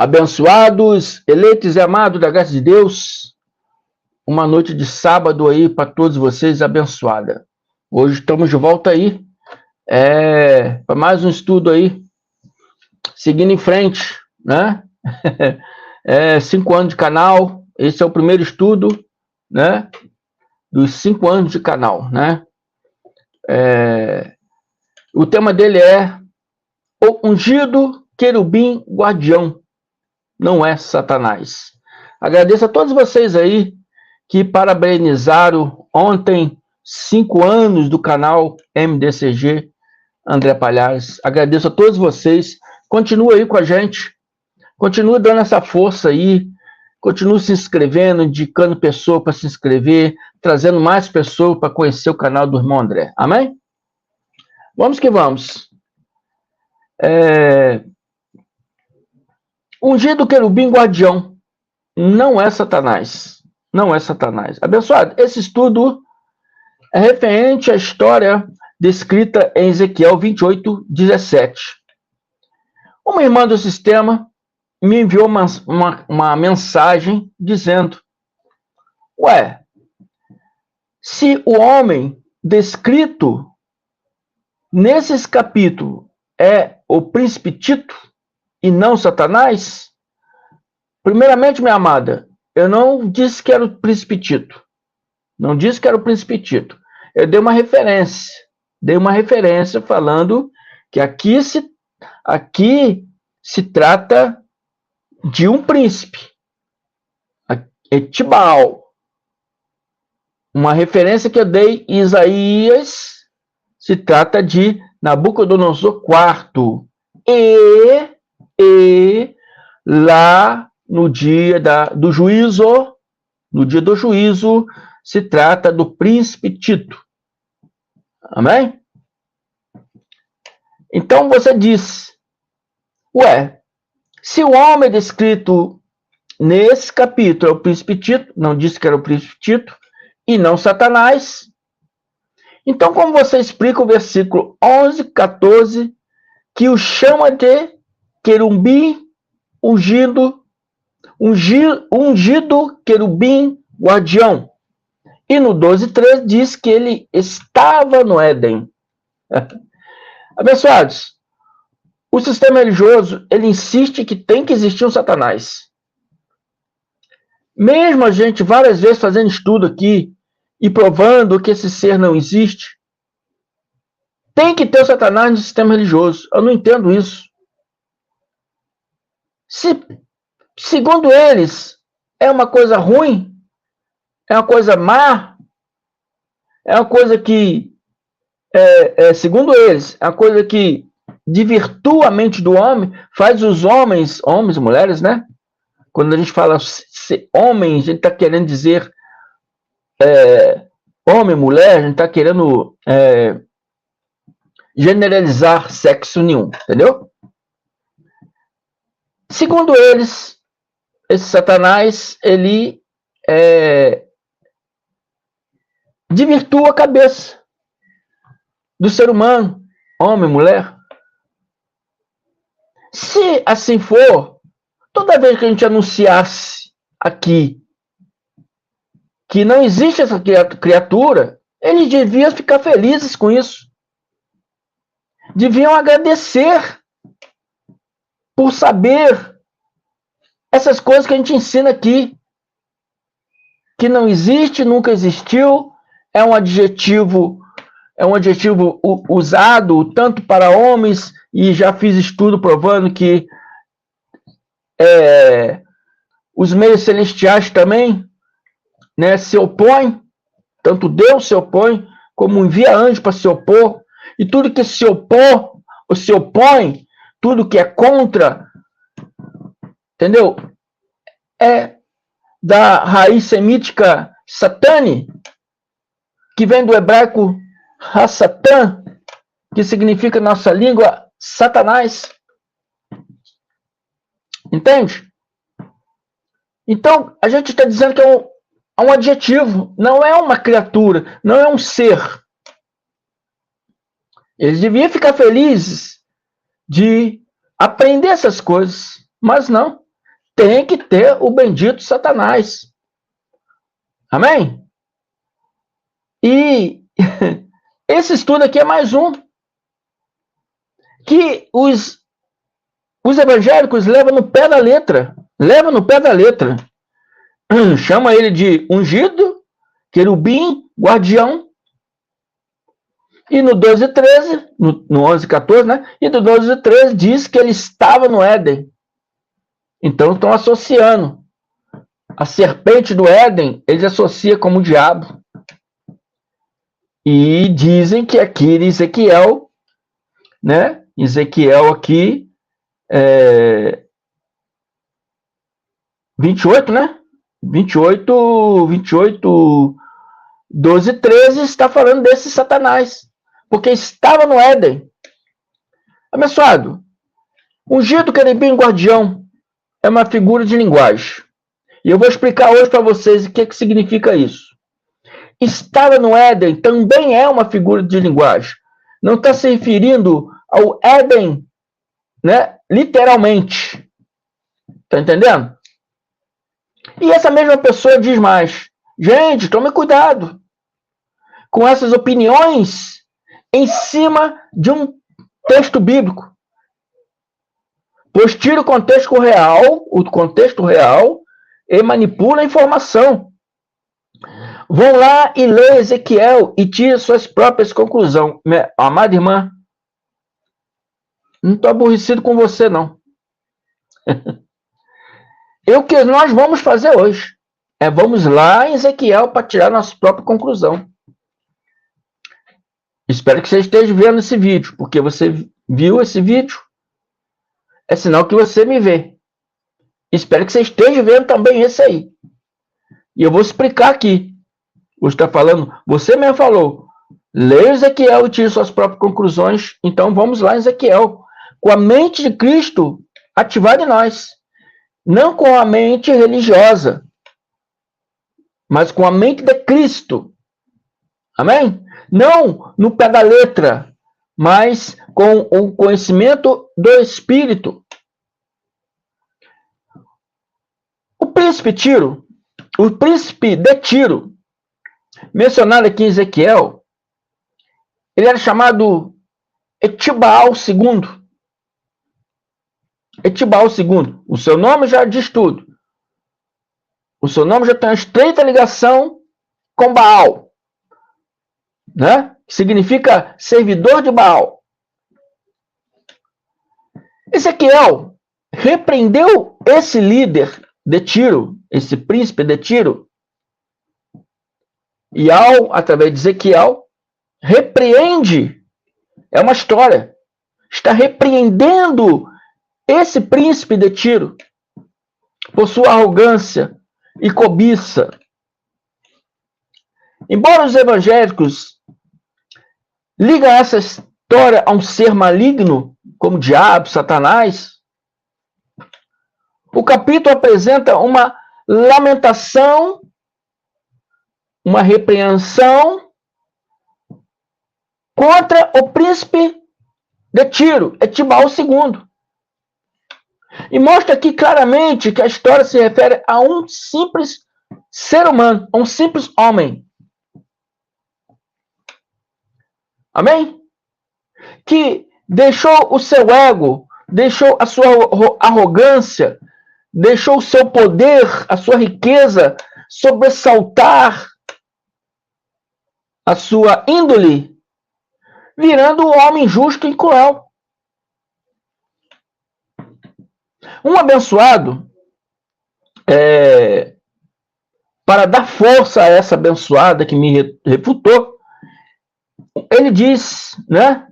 Abençoados, eleitos e amados da graça de Deus, uma noite de sábado aí para todos vocês abençoada. Hoje estamos de volta aí para mais um estudo aí, seguindo em frente, né? 5 anos de canal, esse é o primeiro estudo, né? Dos 5 anos de canal, né? O tema dele é o ungido querubim guardião. Não é Satanás. Agradeço a todos vocês aí que parabenizaram ontem 5 anos do canal MDCG André Palhares. Agradeço a todos vocês. Continua aí com a gente. Continua dando essa força aí. Continua se inscrevendo, indicando pessoa para se inscrever, trazendo mais pessoas para conhecer o canal do irmão André. Amém? Vamos que vamos. Ungido querubim guardião não é Satanás. Não é Satanás. Abençoado, esse estudo é referente à história descrita em Ezequiel 28:17. Uma irmã do sistema me enviou uma mensagem dizendo: ué, se o homem descrito nesses capítulos é o príncipe Tito e não Satanás, primeiramente, minha amada, eu não disse que era o príncipe Tito. Não disse que era o príncipe Tito. Eu dei uma referência. Dei uma referência falando que aqui se trata de um príncipe. Etibal. Uma referência que eu dei em Isaías se trata de Nabucodonosor IV. E lá no dia do juízo, se trata do príncipe Tito. Amém? Então você diz, ué, se o homem descrito nesse capítulo é o príncipe Tito, não disse que era o príncipe Tito, e não Satanás, então como você explica o versículo 11, 14, que o chama de querubim ungido querubim guardião. E no 12:3 diz que ele estava no Éden. Abençoados, o sistema religioso, ele insiste que tem que existir um Satanás. Mesmo a gente várias vezes fazendo estudo aqui e provando que esse ser não existe, tem que ter o Satanás no sistema religioso. Eu não entendo isso. Se, segundo eles, é uma coisa ruim, é uma coisa má, é uma coisa que, segundo eles, é uma coisa que desvirtua a mente do homem, faz os homens e mulheres, né? Quando a gente fala homem, a gente está querendo dizer homem, mulher, a gente está querendo generalizar sexo nenhum, entendeu? Segundo eles, esse Satanás, ele desvirtua a cabeça do ser humano, homem, mulher. Se assim for, toda vez que a gente anunciasse aqui que não existe essa criatura, eles deviam ficar felizes com isso. Deviam agradecer por saber essas coisas que a gente ensina aqui. Que não existe, nunca existiu, é um adjetivo usado tanto para homens, e já fiz estudo provando que os meios celestiais também, né, se opõem, tanto Deus se opõe, como envia anjo para se opor, e tudo que se opõe, tudo que é contra, entendeu? É da raiz semítica satani, que vem do hebraico ha-satã, que significa nossa língua Satanás. Entende? Então, a gente está dizendo que é um adjetivo, não é uma criatura, não é um ser. Eles deviam ficar felizes de aprender essas coisas, mas não. tem que ter o bendito Satanás. Amém? E esse estudo aqui é mais um que os evangélicos levam no pé da letra. Levam no pé da letra. Chama ele de ungido, querubim, guardião. E no 12 e 13, no 11 e 14, né? E do 12 e 13 diz que ele estava no Éden. Então estão associando. A serpente do Éden, eles associam como o diabo. E dizem que aqui em Ezequiel, né? Ezequiel aqui, 28, né? 28, 12 e 13 está falando desse Satanás. Porque estava no Éden. Abençoado, ungido, querubim, guardião é uma figura de linguagem. E eu vou explicar hoje para vocês o que significa isso. Estava no Éden também é uma figura de linguagem. Não está se referindo ao Éden, né? Literalmente. Está entendendo? E essa mesma pessoa diz mais. Gente, tome cuidado com essas opiniões em cima de um texto bíblico. Pois tira o contexto real e manipula a informação. Vão lá e lê Ezequiel e tira suas próprias conclusões. Minha amada irmã, não estou aborrecido com você, não. O que nós vamos fazer hoje vamos lá em Ezequiel para tirar nossa própria conclusão. Espero que você esteja vendo esse vídeo, porque você viu esse vídeo, é sinal que você me vê. Espero que você esteja vendo também esse aí. E eu vou explicar aqui. Você está falando, você mesmo falou, leia Ezequiel e tire suas próprias conclusões. Então vamos lá em Ezequiel, com a mente de Cristo ativada em nós. Não com a mente religiosa, mas com a mente de Cristo. Amém? Não no pé da letra, mas com o conhecimento do Espírito. O príncipe de Tiro, mencionado aqui em Ezequiel, ele era chamado Etibal II. Etibal II. O seu nome já diz tudo. O seu nome já tem uma estreita ligação com Baal, né? Que significa servidor de Baal. Ezequiel repreendeu esse líder de Tiro, esse príncipe de Tiro, e através de Ezequiel, repreende, é uma história, está repreendendo esse príncipe de Tiro por sua arrogância e cobiça. Embora os evangélicos ligam essa história a um ser maligno, como o diabo, Satanás, o capítulo apresenta uma lamentação, uma repreensão contra o príncipe de Tiro, Etibal II. E mostra aqui claramente que a história se refere a um simples ser humano, a um simples homem. Amém? Que deixou o seu ego, deixou a sua arrogância, deixou o seu poder, a sua riqueza sobressaltar a sua índole, virando um homem justo e cruel. Um abençoado, para dar força a essa abençoada que me refutou, ele diz, né,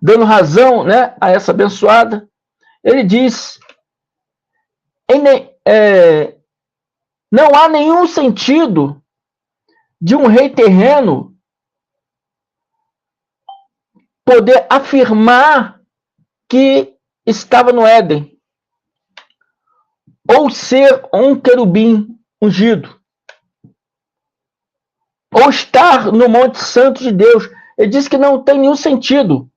dando razão, né, a essa abençoada, ele diz, não há nenhum sentido de um rei terreno poder afirmar que estava no Éden, ou ser um querubim ungido, ou estar no Monte Santo de Deus. Ele diz que não tem nenhum sentido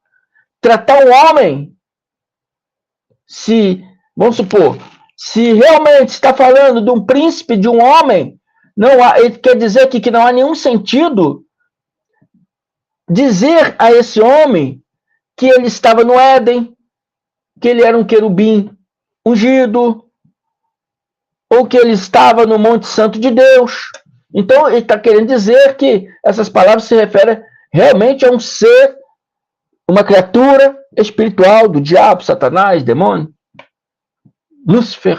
tratar o homem, se vamos supor, se realmente está falando de um príncipe, de um homem, não há, ele quer dizer que não há nenhum sentido dizer a esse homem que ele estava no Éden, que ele era um querubim ungido, ou que ele estava no Monte Santo de Deus. Então, ele está querendo dizer que essas palavras se referem realmente a um ser, uma criatura espiritual do diabo, Satanás, demônio, Lúcifer.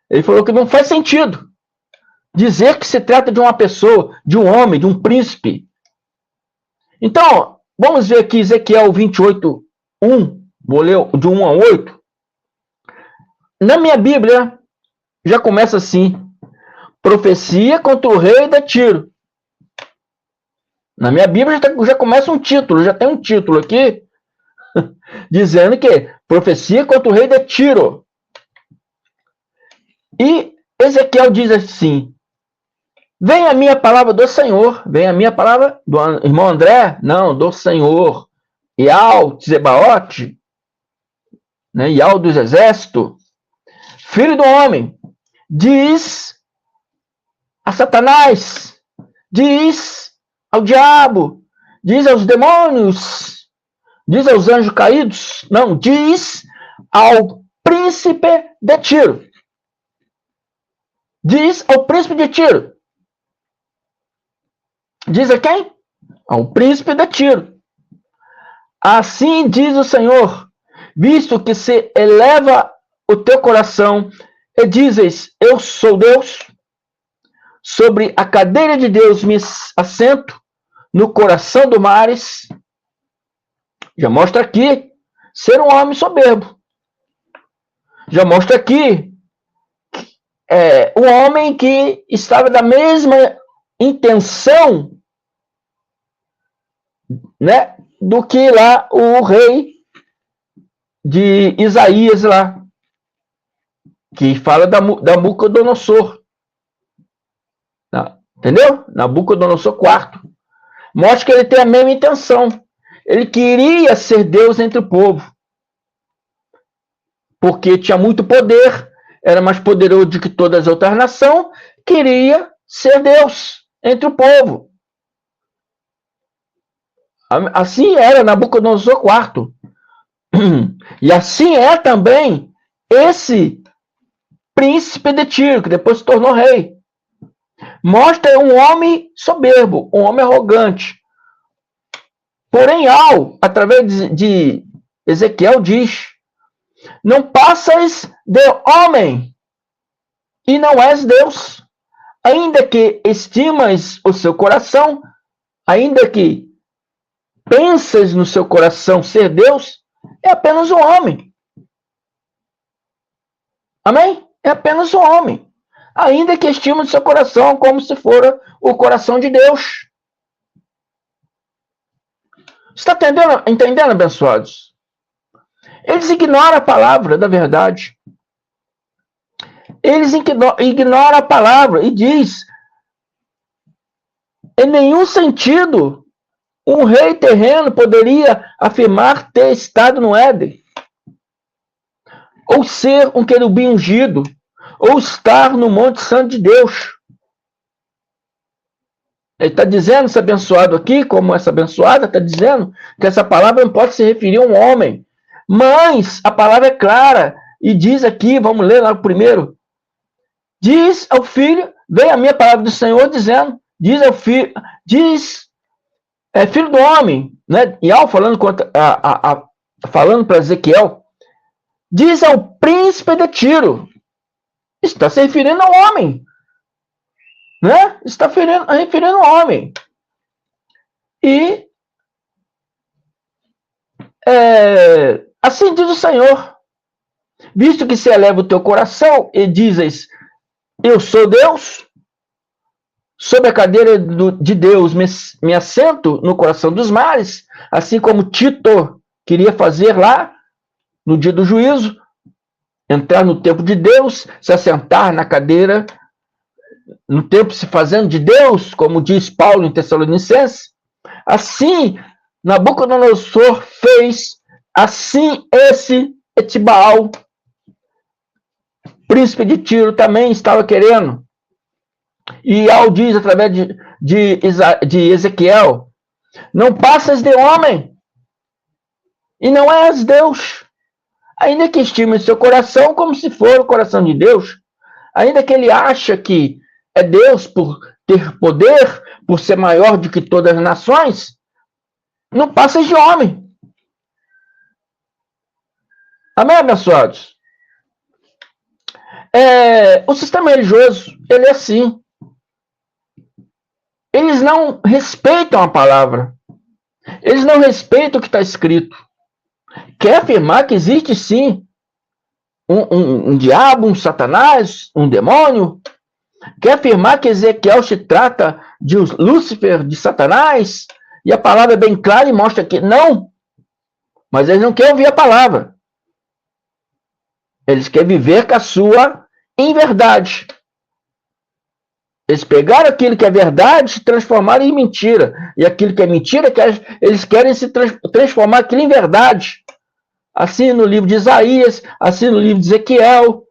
Ele falou que não faz sentido dizer que se trata de uma pessoa, de um homem, de um príncipe. Então, vamos ver aqui Ezequiel 28, 1. Vou ler de 1 a 8. Na minha Bíblia, já começa assim: profecia contra o rei da Tiro. Na minha Bíblia já começa um título, já tem um título aqui, dizendo que profecia contra o rei de Tiro. E Ezequiel diz assim: vem a minha palavra do Senhor, vem a minha palavra do irmão André, não, do Senhor, Ial, Tzebaote, né, Ial dos exércitos, filho do homem, diz a Satanás, diz ao diabo, diz aos demônios, diz aos anjos caídos, não, diz ao príncipe de Tiro. Diz ao príncipe de Tiro. Diz a quem? Ao príncipe de Tiro. Assim diz o Senhor, visto que se eleva o teu coração e dizes, eu sou Deus, sobre a cadeira de Deus me assento no coração do mares. Já mostra aqui ser um homem soberbo. Já mostra aqui um homem que estava da mesma intenção, né, do que lá o rei de Isaías lá, que fala da Nabucodonosor. Entendeu? Nabucodonosor IV. Mostra que ele tem a mesma intenção. Ele queria ser Deus entre o povo. Porque tinha muito poder, era mais poderoso do que todas as outras nações, queria ser Deus entre o povo. Assim era Nabucodonosor IV. E assim é também esse príncipe de Tiro, que depois se tornou rei. Mostra um homem soberbo, um homem arrogante. Porém, através de Ezequiel, diz: não passas de homem e não és Deus. Ainda que estimas o seu coração, ainda que pensas no seu coração ser Deus, é apenas um homem. Amém? É apenas um homem. Ainda que estima o seu coração como se fora o coração de Deus. Está entendendo, abençoados? Eles ignoram a palavra da verdade. Eles ignoram a palavra e diz: em nenhum sentido um rei terreno poderia afirmar ter estado no Éden, ou ser um querubim ungido, ou estar no Monte Santo de Deus. Ele está dizendo, esse abençoado aqui, como essa abençoada, está dizendo que essa palavra não pode se referir a um homem. Mas a palavra é clara e diz aqui, vamos ler lá o primeiro. Diz ao filho, vem a minha palavra do Senhor dizendo, diz ao filho, filho do homem, né? E falando para Ezequiel, diz ao príncipe de Tiro. Está se referindo ao homem, né? Está referindo ao homem. E assim diz o Senhor, visto que se eleva o teu coração e dizes, eu sou Deus, sob a cadeira de Deus me assento no coração dos mares, assim como Tito queria fazer lá no dia do juízo, entrar no templo de Deus, se assentar na cadeira, no templo se fazendo de Deus, como diz Paulo em Tessalonicenses. Assim, Nabucodonosor fez, assim esse Etibal, príncipe de Tiro, também estava querendo. E Al diz através de Ezequiel: não passas de homem, e não és Deus. Ainda que estime seu coração como se for o coração de Deus, ainda que ele acha que é Deus por ter poder, por ser maior do que todas as nações, não passas de homem. Amém, abençoados? O sistema religioso, ele é assim. Eles não respeitam a palavra. Eles não respeitam o que está escrito. Quer afirmar que existe sim um diabo, um satanás, um demônio? Quer afirmar que Ezequiel se trata de Lúcifer, de Satanás? E a palavra é bem clara e mostra que não. Mas eles não querem ouvir a palavra. Eles querem viver com a sua inverdade. Eles pegaram aquilo que é verdade e transformaram em mentira. E aquilo que é mentira, eles querem se transformar aquilo em verdade. Assim no livro de Isaías, assim no livro de Ezequiel,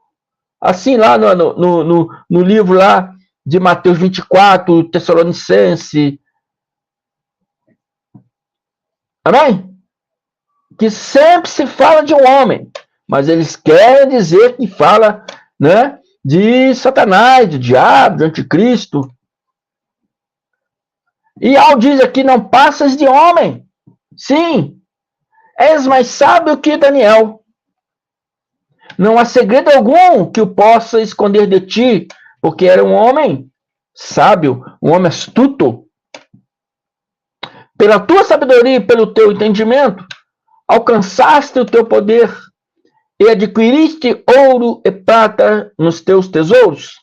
assim lá no livro lá de Mateus 24, Tessalonicense. Amém? Que sempre se fala de um homem, mas eles querem dizer que fala, né, de Satanás, de diabo, de anticristo. E Al diz aqui: não passas de homem. Sim, és mais sábio que Daniel. Não há segredo algum que o possa esconder de ti, porque era um homem sábio, um homem astuto. Pela tua sabedoria e pelo teu entendimento, alcançaste o teu poder e adquiriste ouro e prata nos teus tesouros.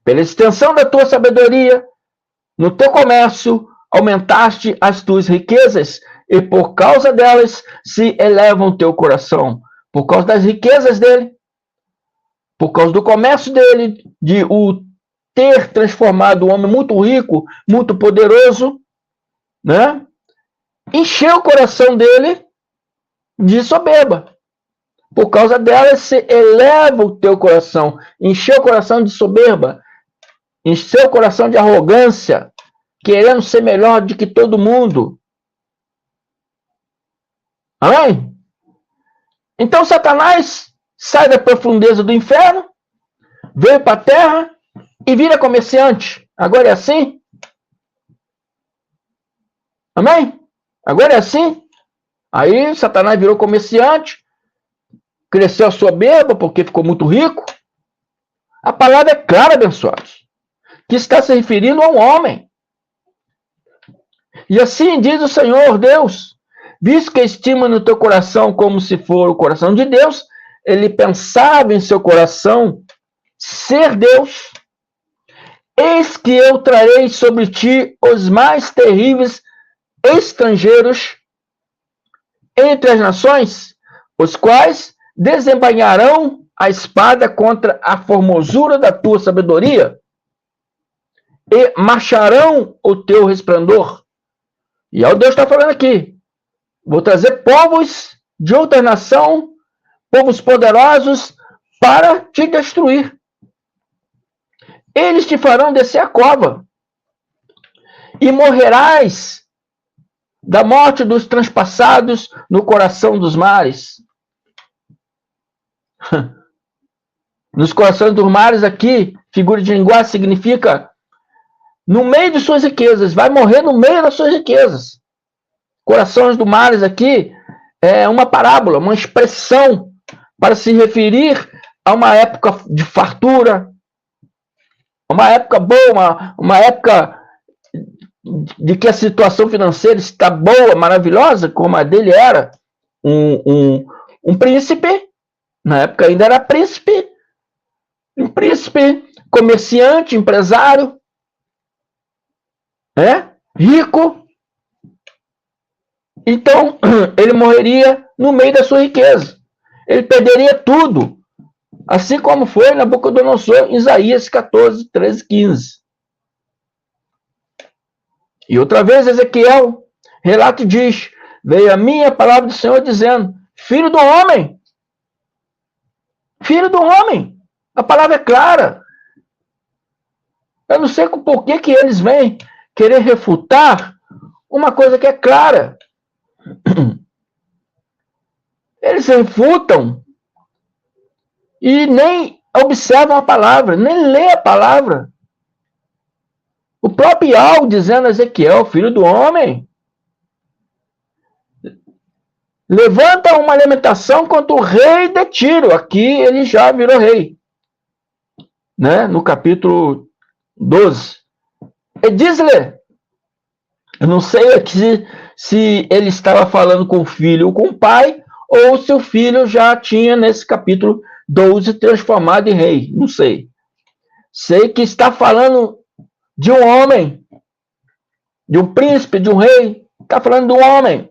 Pela extensão da tua sabedoria, no teu comércio, aumentaste as tuas riquezas, e por causa delas se eleva o teu coração. Por causa das riquezas dele, por causa do comércio dele, de o ter transformado um homem muito rico, muito poderoso, né? Encheu o coração dele de soberba. Por causa dela se eleva o teu coração. Encheu o coração de soberba. Encheu o coração de arrogância, querendo ser melhor do que todo mundo. Amém? Então Satanás sai da profundeza do inferno, veio para a terra e vira comerciante. Agora é assim? Amém? Agora é assim? Aí Satanás virou comerciante, cresceu soberba porque ficou muito rico. A palavra é clara, abençoados, que está se referindo a um homem. E assim diz o Senhor Deus: visto que estima no teu coração como se for o coração de Deus, ele pensava em seu coração ser Deus. Eis que eu trarei sobre ti os mais terríveis estrangeiros entre as nações, os quais desembainharão a espada contra a formosura da tua sabedoria e marcharão o teu resplendor. E o Deus está falando aqui: vou trazer povos de outra nação, povos poderosos, para te destruir. Eles te farão descer a cova, e morrerás da morte dos transpassados no coração dos mares. Nos corações dos mares aqui, figura de linguagem, significa no meio de suas riquezas, vai morrer no meio das suas riquezas. Corações dos mares aqui é uma parábola, uma expressão para se referir a uma época de fartura, uma época boa, uma época de que a situação financeira está boa, maravilhosa, como a dele era. Um príncipe, na época ainda era príncipe, um príncipe, comerciante, empresário, rico. Então, ele morreria no meio da sua riqueza. Ele perderia tudo. Assim como foi Nabucodonosor em Isaías 14, 13, 15. E outra vez Ezequiel relata e diz: veio a minha palavra do Senhor dizendo: Filho do homem. Filho do homem. A palavra é clara. Eu não sei por que eles vêm querer refutar uma coisa que é clara. Eles refutam e nem observam a palavra, nem lê a palavra. O próprio Iago dizendo a Ezequiel, filho do homem, levanta uma lamentação contra o rei de Tiro. Aqui ele já virou rei, né? No capítulo 12. E diz-lhe, eu não sei aqui se ele estava falando com o filho ou com o pai, ou se o filho já tinha, nesse capítulo 12, transformado em rei. Não sei. Sei que está falando de um homem, de um príncipe, de um rei. Está falando de um homem.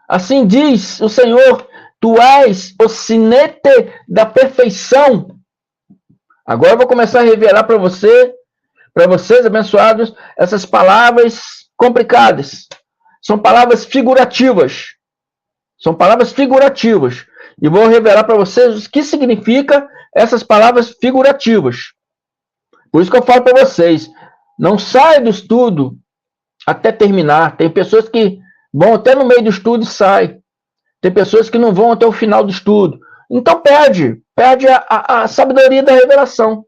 Assim diz o Senhor, tu és o sinete da perfeição. Agora eu vou começar a revelar para vocês, abençoados, essas palavras complicadas. São palavras figurativas. São palavras figurativas. E vou revelar para vocês o que significa essas palavras figurativas. Por isso que eu falo para vocês, não saia do estudo até terminar. Tem pessoas que vão até no meio do estudo e saem. Tem pessoas que não vão até o final do estudo. Então perde a sabedoria da revelação.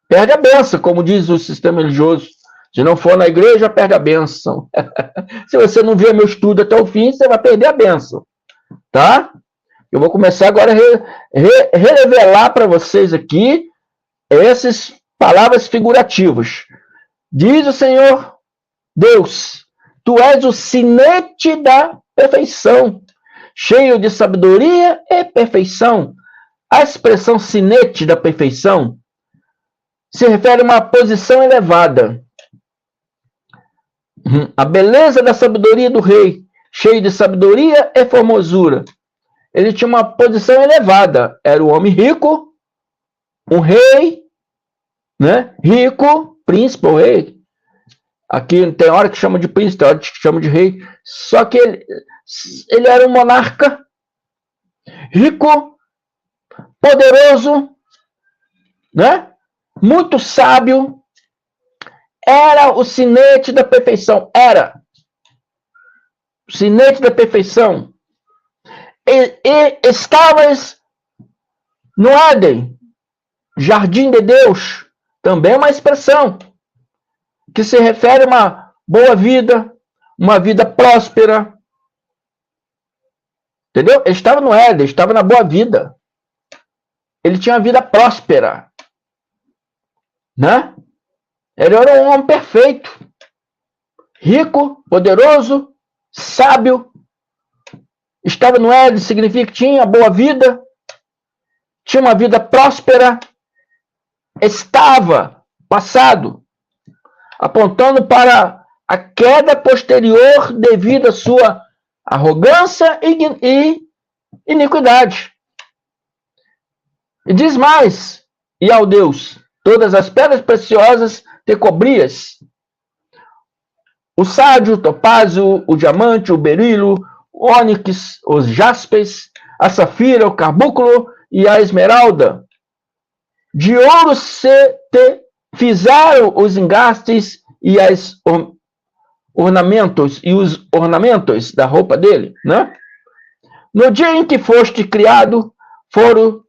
Perde a benção, como diz o sistema religioso. Se não for na igreja, perde a benção. Se você não ver meu estudo até o fim, você vai perder a benção. Tá? Eu vou começar agora a revelar para vocês aqui essas palavras figurativas. Diz o Senhor Deus, tu és o sinete da perfeição, cheio de sabedoria e perfeição. A expressão sinete da perfeição se refere a uma posição elevada. A beleza da sabedoria do rei, cheio de sabedoria e formosura. Ele tinha uma posição elevada. Era um homem rico, um rei, né? Rico, príncipe ou rei. Aqui tem hora que chama de príncipe, tem hora que chama de rei. Só que ele era um monarca, rico, poderoso, né? Muito sábio. Era o sinete da perfeição. Era. O sinete da perfeição. E estavas no Éden, jardim de Deus. Também é uma expressão que se refere a uma boa vida, uma vida próspera. Entendeu? Ele estava no Éden, estava na boa vida. Ele tinha uma vida próspera. Né? Ele era um homem perfeito, rico, poderoso, sábio. Estava no Éden, significa que tinha boa vida, tinha uma vida próspera. Estava, passado, apontando para a queda posterior devido à sua arrogância e iniquidade. E diz mais, e ao Deus, todas as pedras preciosas te cobrias. O sádio, o topázio, o diamante, o berilo, o ônix, os jaspes, a safira, o carbúnculo e a esmeralda. De ouro se te fizeram os engastes e os ornamentos da roupa dele, né? No dia em que foste criado, foram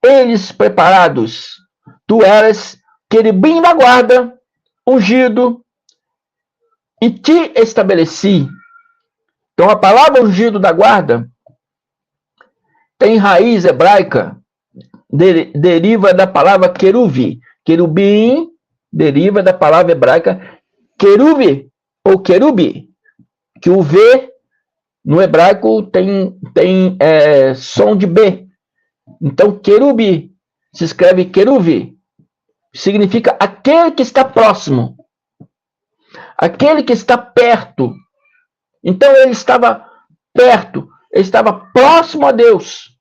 eles preparados. Tu eras querubim da guarda, ungido, e te estabeleci. Então, a palavra ungido da guarda tem raiz hebraica, deriva da palavra queruvi. Querubim deriva da palavra hebraica queruvi, ou querubi, que o V no hebraico tem som de B. Então, querubi se escreve queruvi. Significa aquele que está próximo. Aquele que está perto. Então, ele estava perto. Ele estava próximo a Deus.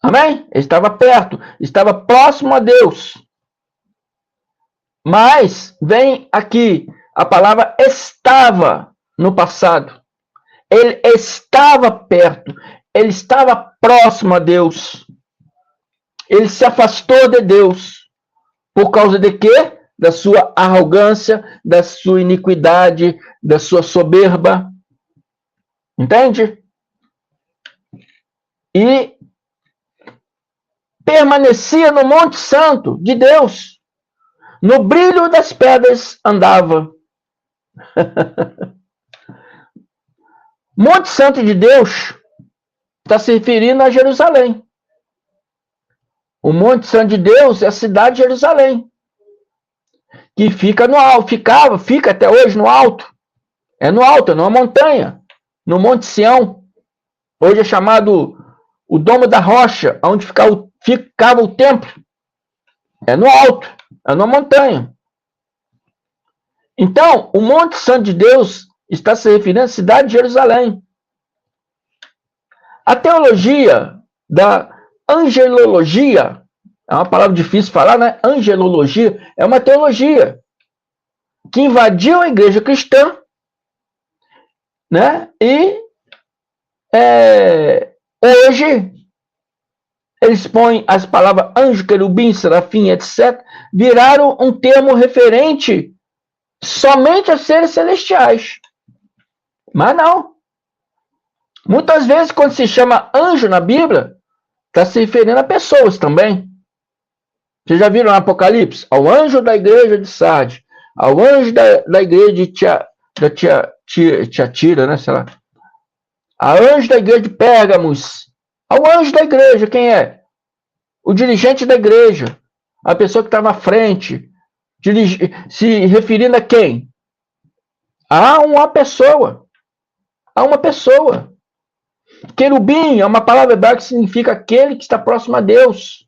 Amém? Ele estava perto. Estava próximo a Deus. Mas, vem aqui A palavra estava no passado. Ele estava perto. Ele estava próximo a Deus. Ele se afastou de Deus. Por causa de quê? Da sua arrogância, da sua iniquidade, da sua soberba. Entende? E permanecia no Monte Santo de Deus. No brilho das pedras andava. Monte Santo de Deus está se referindo a Jerusalém. O Monte Santo de Deus é a cidade de Jerusalém, que fica no alto, fica até hoje no alto. É no alto, numa montanha, no Monte Sião. Hoje é chamado o Domo da Rocha, onde ficava o templo. É no alto, é numa montanha. Então, o Monte Santo de Deus está se referindo à cidade de Jerusalém. A teologia da angelologia, é uma palavra difícil de falar, né? Angelologia é uma teologia que invadiu a igreja cristã, né? E hoje eles põem as palavras anjo, querubim, serafim, etc., viraram um termo referente somente a seres celestiais. Mas não. Muitas vezes, quando se chama anjo na Bíblia, está se referindo a pessoas também. Vocês já viram no Apocalipse? Ao anjo da igreja de Sardes, ao anjo da igreja de Tiatira, né? Sei lá. Ao anjo da igreja de Pérgamos. Ao anjo da igreja, quem é? O dirigente da igreja. A pessoa que estava à frente. Se referindo a quem? A uma pessoa. A uma pessoa. Querubim é uma palavra hebraica que significa aquele que está próximo a Deus.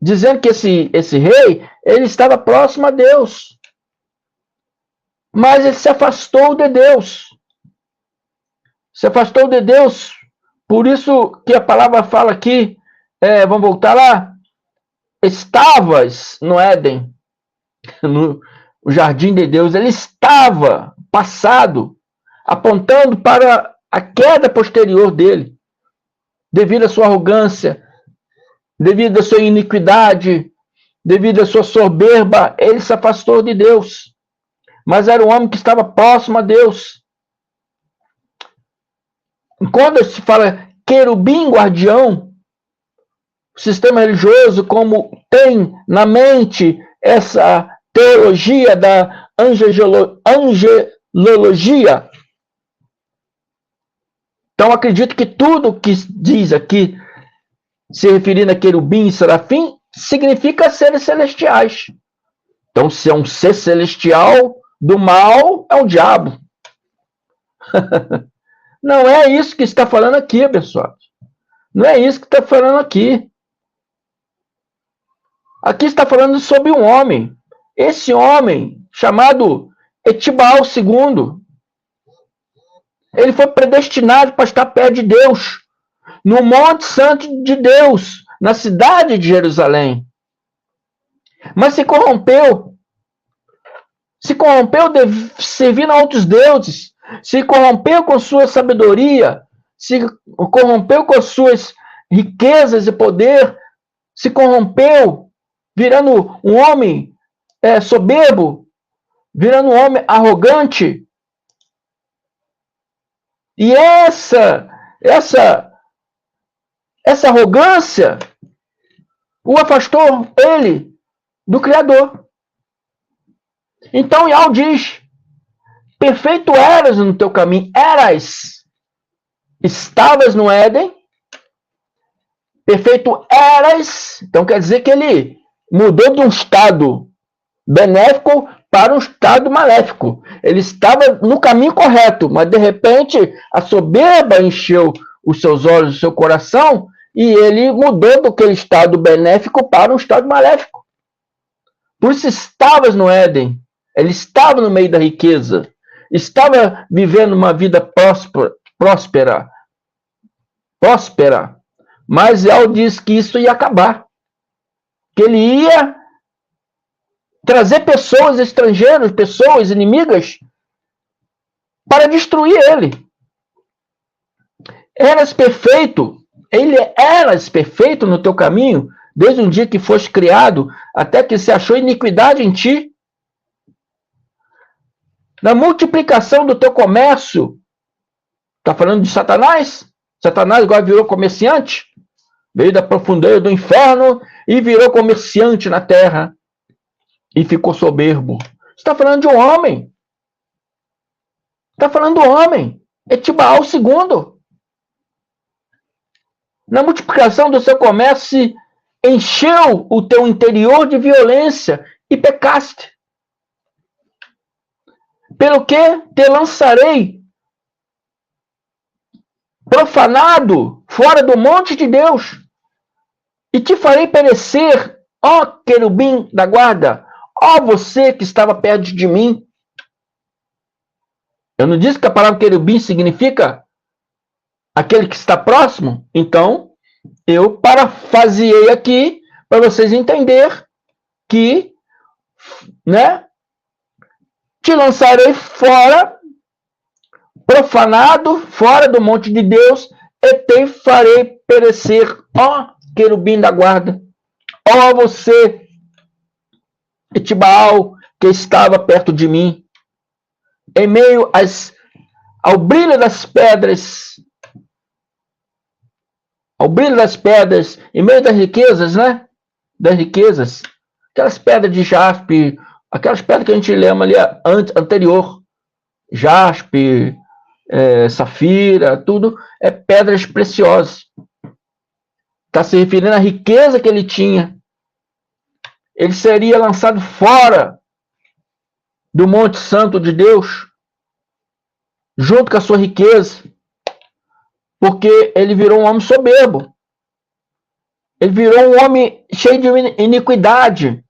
Dizendo que esse rei, ele estava próximo a Deus. Mas ele se afastou de Deus. Se afastou de Deus. Por isso que a palavra fala aqui, vamos voltar lá. Estavas no Éden, no jardim de Deus. Ele estava passado, apontando para a queda posterior dele, devido à sua arrogância, devido à sua iniquidade, devido à sua soberba. Ele se afastou de Deus. Mas era um homem que estava próximo a Deus. Quando se fala querubim guardião, o sistema religioso, como tem na mente essa teologia da angelologia, então acredito que tudo que diz aqui, se referindo a querubim e serafim, significa seres celestiais. Então, se é um ser celestial do mal, é o diabo. Não é isso que está falando aqui, pessoal. Não é isso que está falando aqui. Aqui está falando sobre um homem. Esse homem, chamado Etibal II, ele foi predestinado para estar perto de Deus, no Monte Santo de Deus, na cidade de Jerusalém. Mas se corrompeu. Se corrompeu servindo a outros deuses. Se corrompeu com sua sabedoria. Se corrompeu com suas riquezas e poder. Se corrompeu, virando um homem soberbo, virando um homem arrogante. E essa arrogância o afastou, ele, do Criador. Então, Yahweh diz, perfeito eras no teu caminho, estavas no Éden, perfeito eras, então quer dizer que ele mudou de um estado benéfico para um estado maléfico. Ele estava no caminho correto, mas de repente a soberba encheu os seus olhos, o seu coração, e ele mudou daquele estado benéfico para um estado maléfico. Por isso estavas no Éden, ele estava no meio da riqueza, estava vivendo uma vida próspera, mas Yahweh diz que isso ia acabar, que ele ia trazer pessoas estrangeiras, pessoas inimigas, para destruir ele. Eras perfeito, eras perfeito no teu caminho, desde um dia que foste criado, até que se achou iniquidade em ti. Na multiplicação do teu comércio, está falando de Satanás? Satanás agora virou comerciante, veio da profundeza do inferno e virou comerciante na terra e ficou soberbo. Está falando de um homem. Está falando do homem. Etibaal II. Na multiplicação do seu comércio, encheu o teu interior de violência e pecaste. Pelo que te lançarei profanado fora do monte de Deus e te farei perecer, ó querubim da guarda, ó você que estava perto de mim. Eu não disse que a palavra querubim significa aquele que está próximo? Então, eu parafraseei aqui para vocês entenderem que, né, te lançarei fora, profanado, fora do monte de Deus, e te farei perecer, ó querubim da guarda, ó você, Etibaal, que estava perto de mim, em meio ao brilho das pedras, em meio das riquezas, né? Das riquezas, aquelas pedras de jaspe, aquelas pedras que a gente lembra ali anterior, jaspe, safira, tudo é pedras preciosas. Está se referindo à riqueza que ele tinha. Ele seria lançado fora do Monte Santo de Deus, junto com a sua riqueza, porque ele virou um homem soberbo. Ele virou um homem cheio de iniquidade.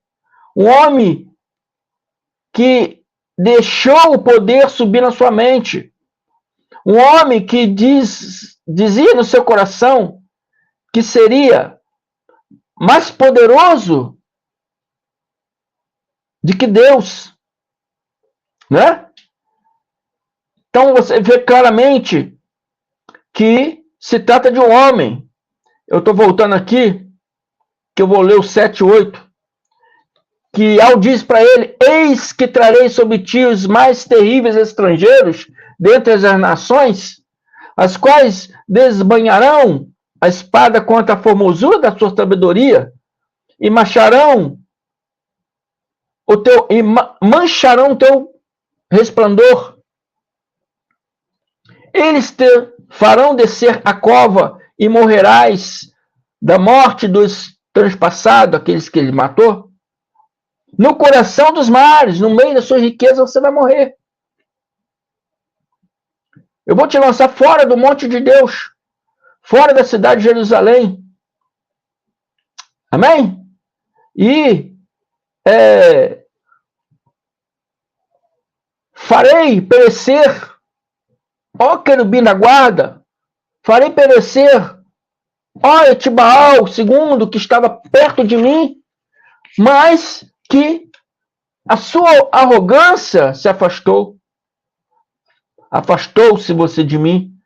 Um homem que deixou o poder subir na sua mente. Um homem que dizia no seu coração que seria mais poderoso do que Deus, né? Então você vê claramente que se trata de um homem. Eu estou voltando aqui, que eu vou ler o 7 e 8, que ao diz para ele, eis que trarei sobre ti os mais terríveis estrangeiros dentre as nações, as quais desbanharão a espada contra a formosura da sua sabedoria, e mancharão o teu resplandor. Eles te farão descer a cova e morrerás da morte dos transpassados, aqueles que ele matou. No coração dos mares, no meio da sua riqueza, você vai morrer. Eu vou te lançar fora do monte de Deus, fora da cidade de Jerusalém. Amém? E farei perecer, ó querubim da guarda, farei perecer, ó Etibaal II, que estava perto de mim, mas que a sua arrogância se afastou. Afastou-se você de mim.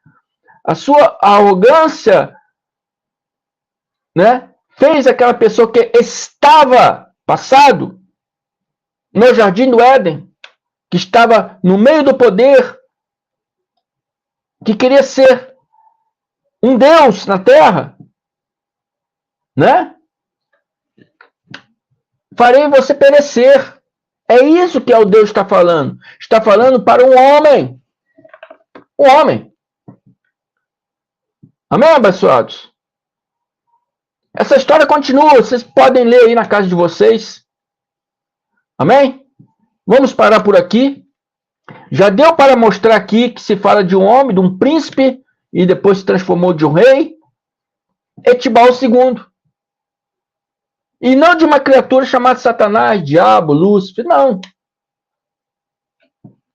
A sua arrogância, né, fez aquela pessoa que estava passado no jardim do Éden, que estava no meio do poder, que queria ser um Deus na terra, né? Farei você perecer. É isso que o Deus está falando. Está falando para um homem. Um homem. Amém, abençoados? Essa história continua. Vocês podem ler aí na casa de vocês. Amém? Vamos parar por aqui. Já deu para mostrar aqui que se fala de um homem, de um príncipe, e depois se transformou de um rei. Etibaal II. E não de uma criatura chamada Satanás, Diabo, Lúcifer, não.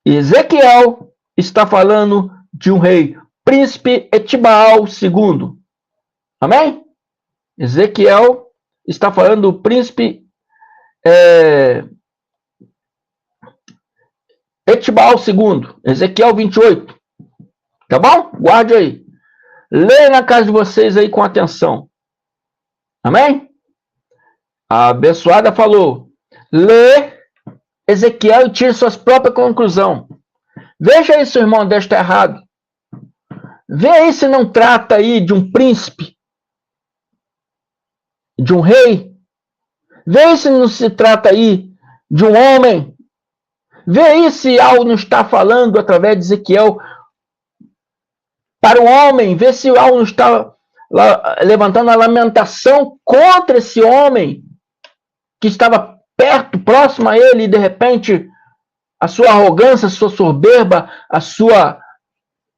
Ezequiel está falando de um rei, príncipe Etibaal II. Amém? Ezequiel está falando do príncipe Etibal II, Ezequiel 28. Tá bom? Guarde aí. Leia na casa de vocês aí com atenção. Amém? A abençoada falou, lê Ezequiel e tire suas próprias conclusões. Veja aí se o irmão André está errado. Vê aí se não trata aí de um príncipe, de um rei. Vê aí se não se trata aí de um homem. Vê aí se algo não está falando através de Ezequiel para o homem. Vê se algo não está levantando a lamentação contra esse homem que estava perto, próximo a ele, e de repente a sua arrogância, a sua soberba, a sua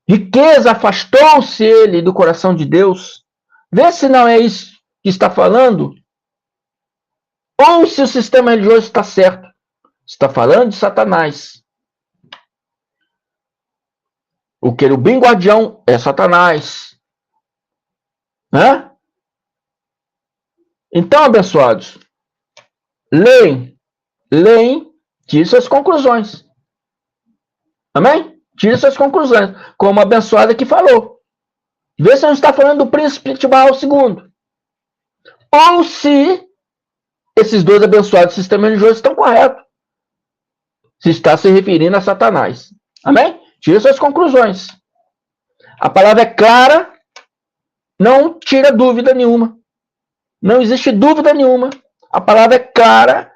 riqueza afastou-se ele do coração de Deus. Vê se não é isso que está falando. Ou se o sistema religioso está certo. Está falando de Satanás. O querubim guardião é Satanás. Né? Então, abençoados, leem, tire suas conclusões. Amém? Tire suas conclusões. Como a abençoada que falou. Vê se não está falando do príncipe Etibal II. Ou se esses dois abençoados do sistema religioso estão corretos. Se está se referindo a Satanás. Amém? Tire suas conclusões. A palavra é clara, não tira dúvida nenhuma. Não existe dúvida nenhuma. A palavra é clara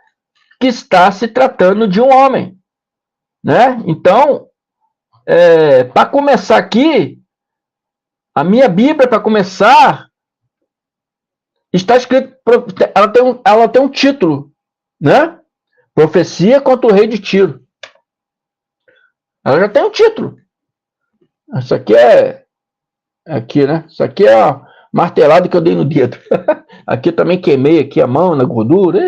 que está se tratando de um homem. Né? Então, para começar aqui, a minha Bíblia, para começar, está escrito, ela tem um título, né? Profecia contra o rei de Tiro. Ela já tem um título. Isso aqui aqui, né? Isso aqui é a martelada que eu dei no dedo. Aqui eu também queimei aqui a mão na gordura.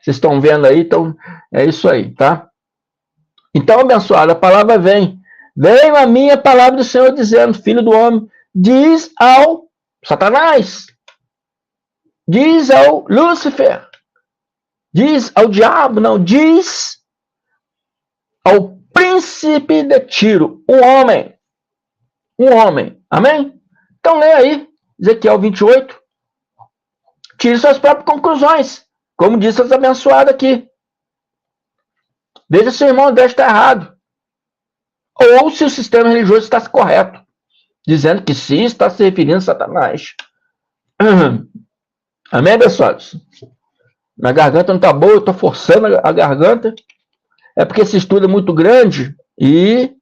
Vocês estão vendo aí, então é isso aí, tá? Então, abençoado, a palavra vem. Veio a minha palavra do Senhor dizendo, filho do homem, diz ao Satanás, diz ao Lúcifer, diz ao diabo, não, diz ao príncipe de Tiro, um homem, amém? Então leia aí, Ezequiel 28, tire suas próprias conclusões, como disse as abençoadas aqui. Veja se o irmão André está errado, ou se o sistema religioso está correto, dizendo que sim, está se referindo a Satanás. Amém, abençoados? Minha garganta não está boa, eu estou forçando a garganta. É porque esse estudo é muito grande e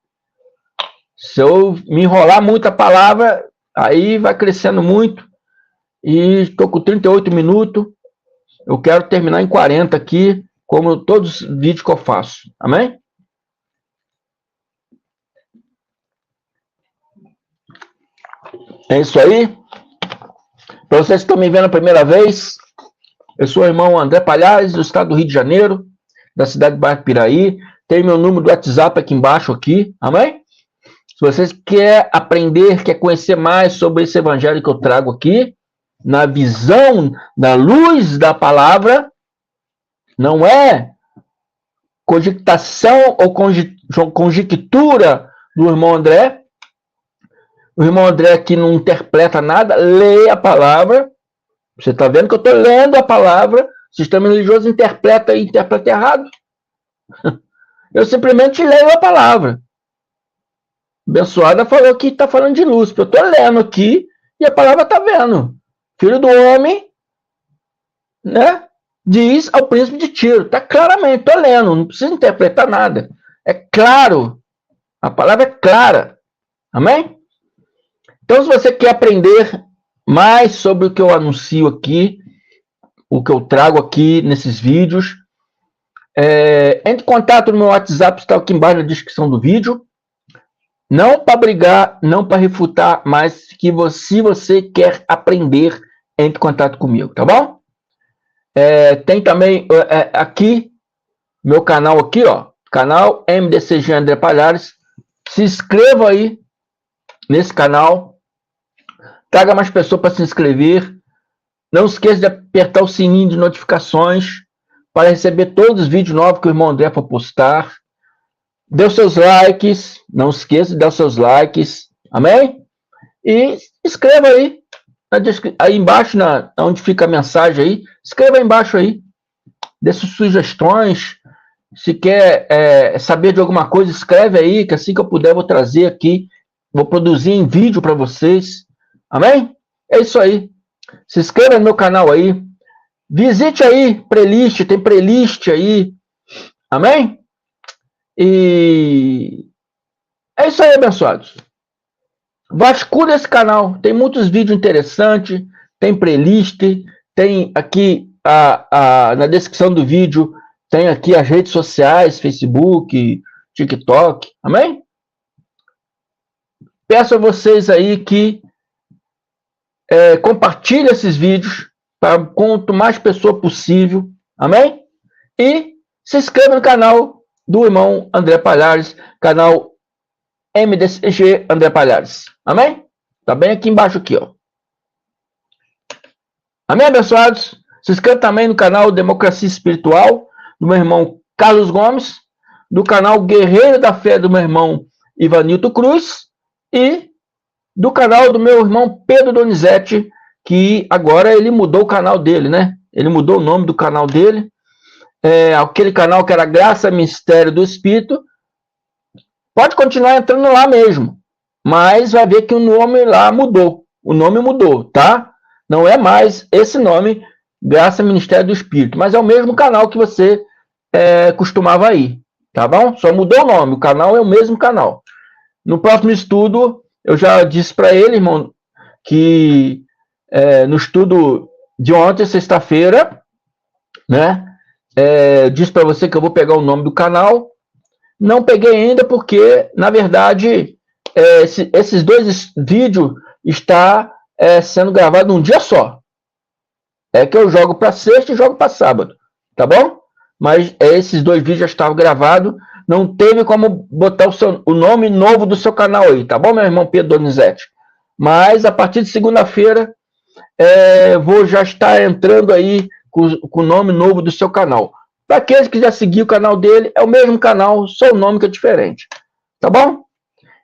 se eu me enrolar muito a palavra, aí vai crescendo muito. E estou com 38 minutos. Eu quero terminar em 40 aqui, como todos os vídeos que eu faço. Amém? É isso aí. Para vocês que estão me vendo a primeira vez, eu sou o irmão André Palhares, do estado do Rio de Janeiro, da cidade de Bairro Piraí. Tem meu número do WhatsApp aqui embaixo, aqui. Amém? Se vocês querem aprender, quer conhecer mais sobre esse evangelho que eu trago aqui, na visão da luz da palavra, não é cogitação ou conjectura do irmão André. O irmão André aqui não interpreta nada, lê a palavra. Você está vendo que eu estou lendo a palavra. O sistema religioso interpreta errado. Eu simplesmente leio a palavra. A abençoada falou que está falando de luz. Eu estou lendo aqui e a palavra está vendo. Filho do homem, né? Diz ao príncipe de Tiro. Está claramente, estou lendo, não precisa interpretar nada. É claro. A palavra é clara. Amém? Então, se você quer aprender mais sobre o que eu anuncio aqui, o que eu trago aqui nesses vídeos, entre em contato no meu WhatsApp, está aqui embaixo na descrição do vídeo. Não para brigar, não para refutar, mas que se você quer aprender, entre em contato comigo, tá bom? Tem também aqui, meu canal aqui, ó, canal MDCG André Palhares. Se inscreva aí nesse canal. Traga mais pessoas para se inscrever. Não esqueça de apertar o sininho de notificações para receber todos os vídeos novos que o irmão André for postar. Dê os seus likes, não esqueça de dar os seus likes, amém? E escreva aí, aí embaixo, onde fica a mensagem aí, escreva aí embaixo aí, dê suas sugestões, se quer saber de alguma coisa, escreve aí, que assim que eu puder eu vou trazer aqui, vou produzir em vídeo para vocês, amém? É isso aí, se inscreva no meu canal aí, visite aí, playlist, tem playlist aí, amém? E é isso aí, abençoados. Vasculhe esse canal, tem muitos vídeos interessantes, tem playlist, tem aqui na descrição do vídeo, tem aqui as redes sociais, Facebook, TikTok, amém? Peço a vocês aí que compartilhem esses vídeos para quanto mais pessoa possível, amém? E se inscreva no canal do irmão André Palhares, canal MDCG André Palhares, amém? Tá bem aqui embaixo aqui, ó. Amém, abençoados? Se inscreva também no canal Democracia Espiritual, do meu irmão Carlos Gomes, do canal Guerreiro da Fé, do meu irmão Ivanilton Cruz, e do canal do meu irmão Pedro Donizete, que agora ele mudou o canal dele, né? Ele mudou o nome do canal dele. Aquele canal que era Graça Mistério do Espírito, pode continuar entrando lá mesmo, mas vai ver que o nome lá mudou. O nome mudou, tá? Não é mais esse nome, Graça Ministério do Espírito, mas é o mesmo canal que você costumava ir, tá bom? Só mudou o nome, o canal é o mesmo canal. No próximo estudo, eu já disse para ele, irmão, que no estudo de ontem, sexta-feira, né? Disse para você que eu vou pegar o nome do canal. Não peguei ainda porque, na verdade, esses dois vídeos estão sendo gravados num dia só. É que eu jogo para sexta e jogo para sábado, tá bom? Mas esses dois vídeos já estavam gravados, não teve como botar o nome novo do seu canal aí, tá bom, meu irmão Pedro Donizete? Mas a partir de segunda-feira, vou já estar entrando aí com o nome novo do seu canal. Para aqueles que já seguiram o canal dele, é o mesmo canal, só o nome que é diferente. Tá bom?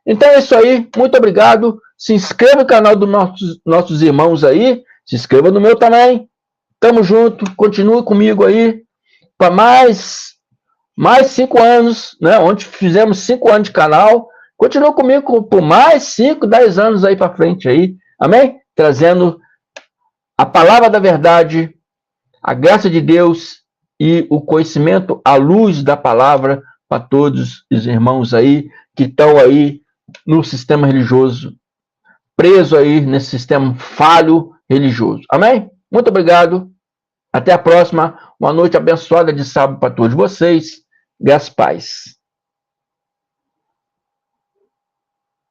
Então é isso aí. Muito obrigado. Se inscreva no canal dos nossos irmãos aí. Se inscreva no meu também. Tamo junto. Continue comigo aí. Para mais 5 anos, né? Onde fizemos 5 anos de canal. Continue comigo por mais 5, 10 anos aí para frente aí. Amém? Trazendo a palavra da verdade, a graça de Deus e o conhecimento à luz da palavra para todos os irmãos aí que estão aí no sistema religioso, preso aí nesse sistema falho religioso. Amém? Muito obrigado. Até a próxima. Uma noite abençoada de sábado para todos vocês. Graças e paz.